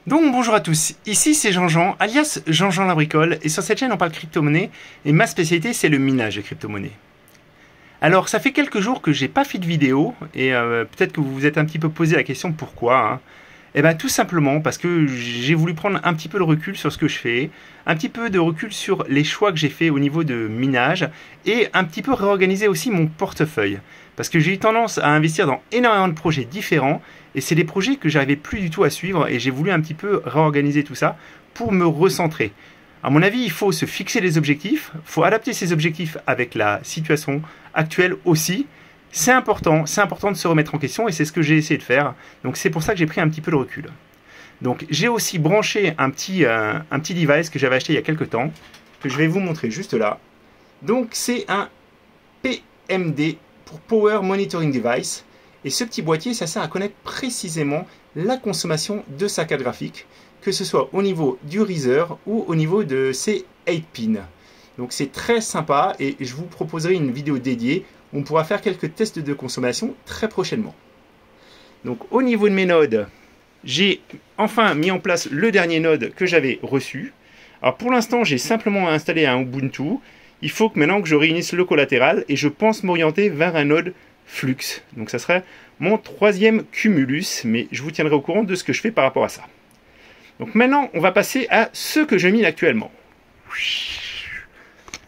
Donc bonjour à tous, ici c'est Jean-Jean, alias Jean-Jean la bricole, et sur cette chaîne on parle crypto-monnaie, et ma spécialité c'est le minage de crypto-monnaie. Alors ça fait quelques jours que j'ai pas fait de vidéo, et peut-être que vous vous êtes un petit peu posé la question pourquoi, hein. Eh bien tout simplement parce que j'ai voulu prendre un petit peu de recul sur ce que je fais, un petit peu de recul sur les choix que j'ai fait au niveau de minage, et un petit peu réorganiser aussi mon portefeuille. Parce que j'ai eu tendance à investir dans énormément de projets différents, et c'est des projets que j'arrivais plus du tout à suivre, et j'ai voulu un petit peu réorganiser tout ça pour me recentrer. À mon avis, il faut se fixer des objectifs, il faut adapter ces objectifs avec la situation actuelle aussi. C'est important de se remettre en question et c'est ce que j'ai essayé de faire. Donc c'est pour ça que j'ai pris un petit peu de recul. Donc j'ai aussi branché un petit device que j'avais acheté il y a quelques temps, que je vais vous montrer juste là. Donc c'est un PMD pour Power Monitoring Device. Et ce petit boîtier, ça sert à connaître précisément la consommation de sa carte graphique, que ce soit au niveau du riser ou au niveau de ses 8 pins. Donc c'est très sympa et je vous proposerai une vidéo dédiée. On pourra faire quelques tests de consommation très prochainement. Donc au niveau de mes nodes, j'ai enfin mis en place le dernier node que j'avais reçu. Alors pour l'instant, j'ai simplement installé un Ubuntu. Il faut que maintenant que je réunisse le collatéral et je pense m'orienter vers un node Flux. Donc ça serait mon troisième Cumulus, mais je vous tiendrai au courant de ce que je fais par rapport à ça. Donc maintenant, on va passer à ce que je mine actuellement.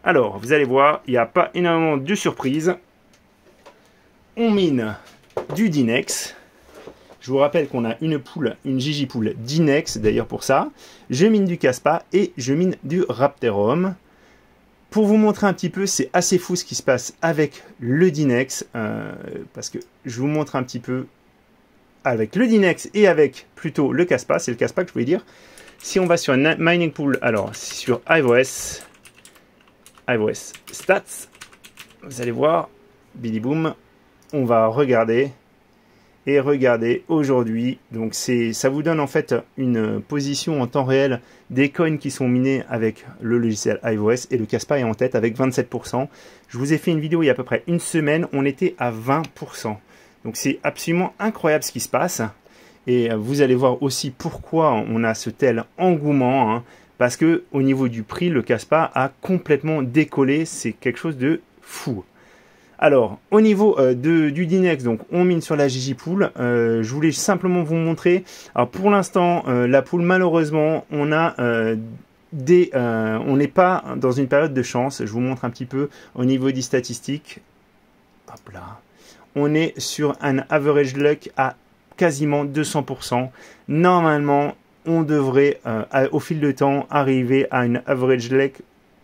Alors, vous allez voir, il n'y a pas énormément de surprises. On mine du Dynex. Je vous rappelle qu'on a une pool, une Gigipool Dynex, d'ailleurs pour ça. Je mine du Kaspa et je mine du Raptorum. Pour vous montrer un petit peu, c'est assez fou ce qui se passe avec le Dynex. Parce que je vous montre un petit peu avec le Dynex et avec plutôt le Kaspa. C'est le Kaspa que je voulais dire. Si on va sur une mining pool, alors sur iOS Stats, vous allez voir, bidi boom, on va regarder et regarder aujourd'hui. Donc ça vous donne en fait une position en temps réel des coins qui sont minés avec le logiciel iOS et le Kaspa est en tête avec 27%. Je vous ai fait une vidéo il y a à peu près une semaine, on était à 20%. Donc c'est absolument incroyable ce qui se passe. Et vous allez voir aussi pourquoi on a ce tel engouement, hein. Parce que au niveau du prix, le Kaspa a complètement décollé. C'est quelque chose de fou. Alors, au niveau du Dynex, donc on mine sur la Gigipool. Je voulais simplement vous montrer. Alors pour l'instant, la pool, malheureusement, on n'est pas dans une période de chance. Je vous montre un petit peu au niveau des statistiques. Hop là. On est sur un average luck à quasiment 200%. Normalement, on devrait, au fil du temps, arriver à une average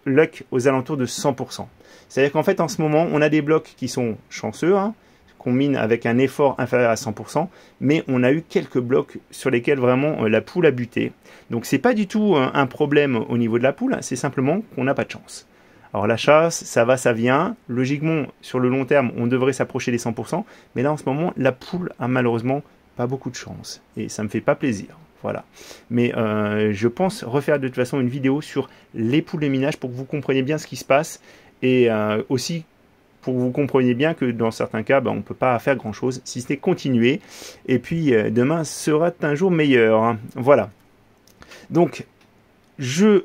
luck aux alentours de 100%. C'est-à-dire qu'en fait, en ce moment, on a des blocs qui sont chanceux, hein, qu'on mine avec un effort inférieur à 100%, mais on a eu quelques blocs sur lesquels vraiment la pool a buté. Donc, c'est pas du tout un problème au niveau de la pool, c'est simplement qu'on n'a pas de chance. Alors, la chasse, ça va, ça vient. Logiquement, sur le long terme, on devrait s'approcher des 100%, mais là, en ce moment, la pool a malheureusement pas beaucoup de chance. Et ça me fait pas plaisir. Voilà. Mais je pense refaire de toute façon une vidéo sur les poules de minage pour que vous compreniez bien ce qui se passe et aussi pour que vous compreniez bien que dans certains cas, on ne peut pas faire grand chose si ce n'est continuer. Et puis demain sera un jour meilleur, hein. Voilà. Donc je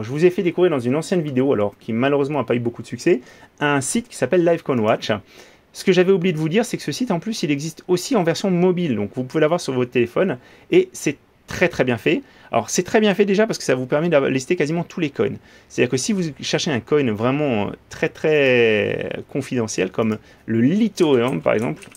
vous ai fait découvrir dans une ancienne vidéo, alors qui malheureusement n'a pas eu beaucoup de succès, un site qui s'appelle LiveCoinWatch. Ce que j'avais oublié de vous dire, c'est que ce site, en plus, il existe aussi en version mobile. Donc, vous pouvez l'avoir sur votre téléphone. Et c'est très, très bien fait. Alors, c'est très bien fait déjà parce que ça vous permet de lister quasiment tous les coins. C'est-à-dire que si vous cherchez un coin vraiment très, très confidentiel, comme le Lithoeum, par exemple.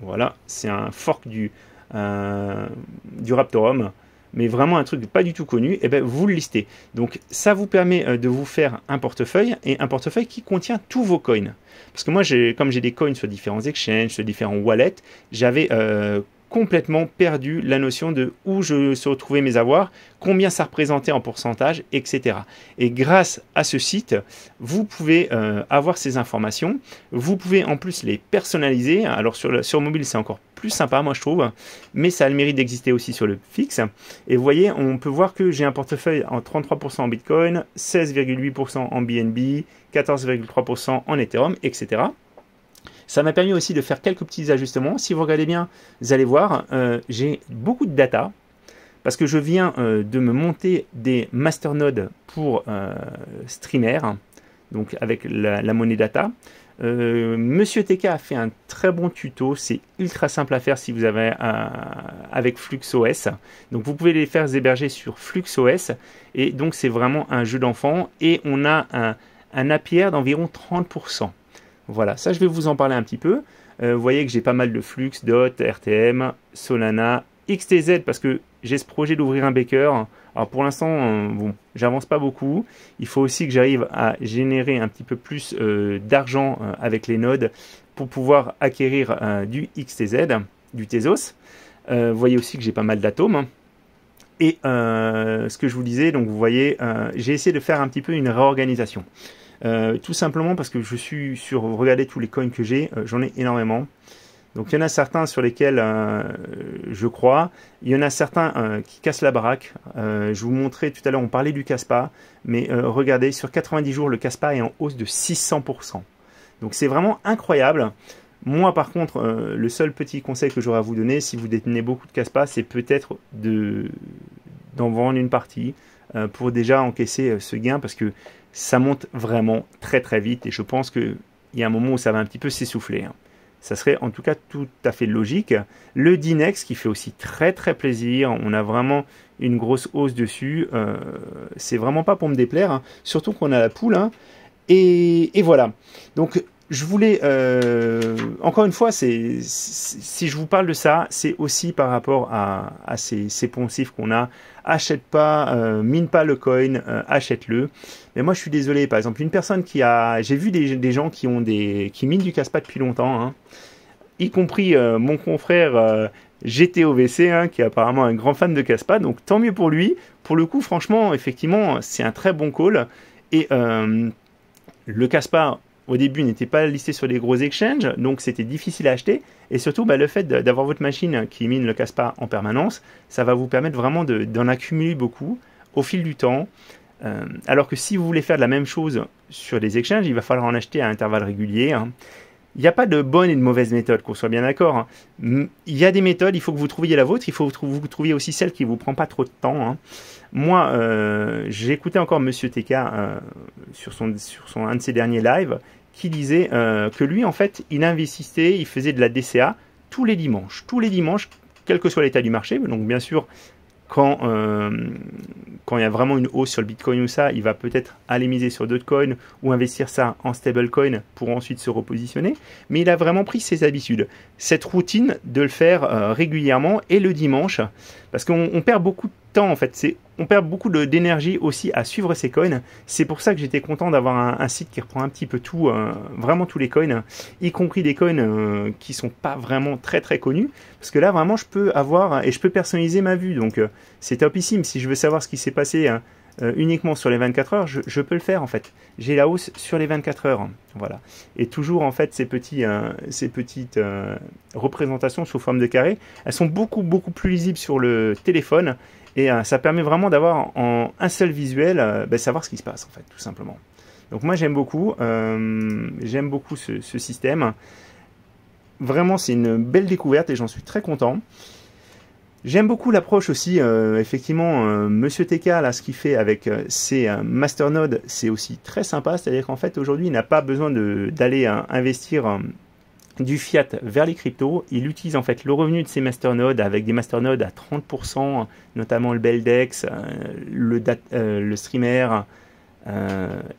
Voilà, c'est un fork du Raptorum. Mais vraiment un truc pas du tout connu, et bien vous le listez. Donc ça vous permet de vous faire un portefeuille, et un portefeuille qui contient tous vos coins. Parce que moi, comme j'ai des coins sur différents exchanges, sur différents wallets, j'avais complètement perdu la notion de où je se retrouvais mes avoirs, combien ça représentait en pourcentage, etc. Et grâce à ce site, vous pouvez avoir ces informations. Vous pouvez en plus les personnaliser. Alors sur mobile, c'est encore plus sympa, moi je trouve, mais ça a le mérite d'exister aussi sur le fixe. Et vous voyez, on peut voir que j'ai un portefeuille en 33% en Bitcoin, 16,8% en BNB, 14,3% en Ethereum, etc. Ça m'a permis aussi de faire quelques petits ajustements. Si vous regardez bien, vous allez voir, j'ai beaucoup de data parce que je viens de me monter des masternodes pour streamer, donc avec la monnaie data. Monsieur TK a fait un très bon tuto, c'est ultra simple à faire si vous avez avec FluxOS. Donc vous pouvez les faire héberger sur FluxOS et donc c'est vraiment un jeu d'enfant et on a un APR d'environ 30%. Voilà, ça je vais vous en parler un petit peu. Vous voyez que j'ai pas mal de Flux, Dot, RTM, Solana, XTZ parce que j'ai ce projet d'ouvrir un Baker. Alors pour l'instant, bon, j'avance pas beaucoup. Il faut aussi que j'arrive à générer un petit peu plus d'argent avec les nodes pour pouvoir acquérir du XTZ, du Tezos. Vous voyez aussi que j'ai pas mal d'atomes. Et ce que je vous disais, donc vous voyez, j'ai essayé de faire un petit peu une réorganisation. Tout simplement parce que je suis sur, regardez tous les coins que j'ai, j'en ai énormément. Donc il y en a certains sur lesquels je crois, il y en a certains qui cassent la baraque. Je vous montrais tout à l'heure, on parlait du Kaspa, mais regardez, sur 90 jours, le Kaspa est en hausse de 600%. Donc c'est vraiment incroyable. Moi par contre, le seul petit conseil que j'aurais à vous donner, si vous détenez beaucoup de Kaspa, c'est peut-être d'en vendre une partie pour déjà encaisser ce gain, parce que ça monte vraiment très très vite et je pense qu'il y a un moment où ça va un petit peu s'essouffler. Ça serait en tout cas tout à fait logique. Le Dinex qui fait aussi très très plaisir. On a vraiment une grosse hausse dessus. C'est vraiment pas pour me déplaire. Surtout qu'on a la poule. Et voilà. Donc je voulais... encore une fois, si je vous parle de ça, c'est aussi par rapport à ces poncifs qu'on a. Achète pas, mine pas le coin, achète-le. Mais moi je suis désolé, par exemple, une personne qui a... J'ai vu des gens qui minent du Kaspa depuis longtemps, y compris mon confrère GTOVC, qui est apparemment un grand fan de Kaspa, donc tant mieux pour lui. Pour le coup, franchement, effectivement, c'est un très bon call. Et le Kaspa, au début, n'était pas listé sur les gros exchanges, donc c'était difficile à acheter. Et surtout, le fait d'avoir votre machine qui mine le Kaspa en permanence, ça va vous permettre vraiment d'en accumuler beaucoup au fil du temps. Alors que si vous voulez faire de la même chose sur les exchanges, il va falloir en acheter à intervalles réguliers. Il n'y a pas de bonne et de mauvaise méthode, qu'on soit bien d'accord. Il y a des méthodes, il faut que vous trouviez la vôtre, il faut que vous trouviez aussi celle qui ne vous prend pas trop de temps. Moi, j'ai écouté encore Monsieur TK sur un de ses derniers lives, qui disait que lui, en fait, il investissait, il faisait de la DCA tous les dimanches, quel que soit l'état du marché. Donc, bien sûr, quand il y a vraiment une hausse sur le Bitcoin ou ça, il va peut-être aller miser sur d'autres coins ou investir ça en stablecoin pour ensuite se repositionner. Mais il a vraiment pris ses habitudes, cette routine de le faire régulièrement et le dimanche, parce qu'on perd beaucoup de temps en fait. On perd beaucoup d'énergie aussi à suivre ces coins. C'est pour ça que j'étais content d'avoir un site qui reprend un petit peu tout, vraiment tous les coins, y compris des coins qui sont pas vraiment très très connus. Parce que là vraiment je peux avoir et je peux personnaliser ma vue. Donc c'est topissime. Si je veux savoir ce qui s'est passé uniquement sur les 24 heures, je peux le faire en fait. J'ai la hausse sur les 24 heures. Voilà. Et toujours en fait ces petites représentations sous forme de carré, elles sont beaucoup plus lisibles sur le téléphone. Et ça permet vraiment d'avoir en un seul visuel, savoir ce qui se passe, en fait, tout simplement. Donc moi, j'aime beaucoup ce système. Vraiment, c'est une belle découverte et j'en suis très content. J'aime beaucoup l'approche aussi, effectivement, Monsieur TK, là, ce qu'il fait avec ses masternodes, c'est aussi très sympa. C'est-à-dire qu'en fait, aujourd'hui, il n'a pas besoin d'aller investir... du fiat vers les cryptos. Il utilise en fait le revenu de ses masternodes avec des masternodes à 30%, notamment le Beldex, le streamer,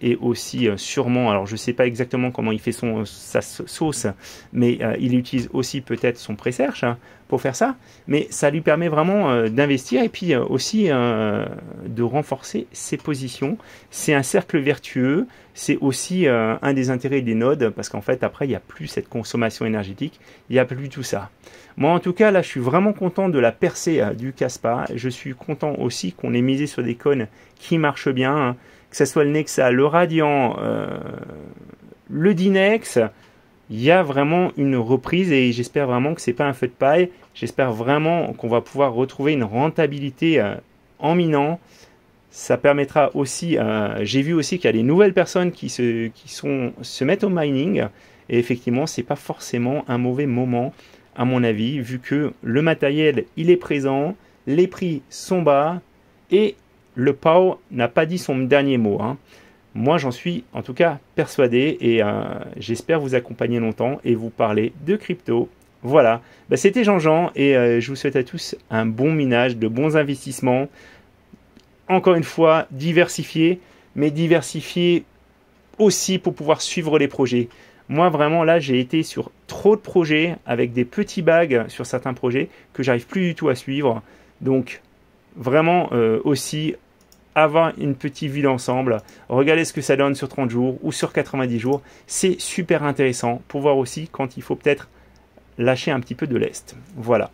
et aussi sûrement, alors je ne sais pas exactement comment il fait sa sauce, mais il utilise aussi peut-être son Presearch pour faire ça, mais ça lui permet vraiment d'investir et puis aussi de renforcer ses positions. C'est un cercle vertueux, c'est aussi un des intérêts des nodes, parce qu'en fait après il n'y a plus cette consommation énergétique, il n'y a plus tout ça. Moi en tout cas là je suis vraiment content de la percée du Kaspa, je suis content aussi qu'on ait misé sur des coins qui marchent bien, que ce soit le Nexa, le Radiant, le Dinex. Il y a vraiment une reprise et j'espère vraiment que ce n'est pas un feu de paille. J'espère vraiment qu'on va pouvoir retrouver une rentabilité en Ça permettra aussi, j'ai vu aussi qu'il y a des nouvelles personnes qui se mettent au mining Et effectivement, c'est pas forcément un mauvais moment, à mon avis, vu que le matériel, il est présent, les prix sont bas et le POW n'a pas dit son dernier mot, hein. Moi, j'en suis en tout cas persuadé et j'espère vous accompagner longtemps et vous parler de crypto. Voilà, c'était Jean-Jean et je vous souhaite à tous un bon minage, de bons investissements. Encore une fois, diversifier, mais diversifier aussi pour pouvoir suivre les projets. Moi, vraiment, là, j'ai été sur trop de projets avec des petits bags sur certains projets que j'arrive plus du tout à suivre. Donc, vraiment aussi avoir une petite vue d'ensemble, regardez ce que ça donne sur 30 jours ou sur 90 jours. C'est super intéressant pour voir aussi quand il faut peut-être lâcher un petit peu de lest. Voilà.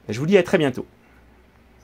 Je vous dis à très bientôt.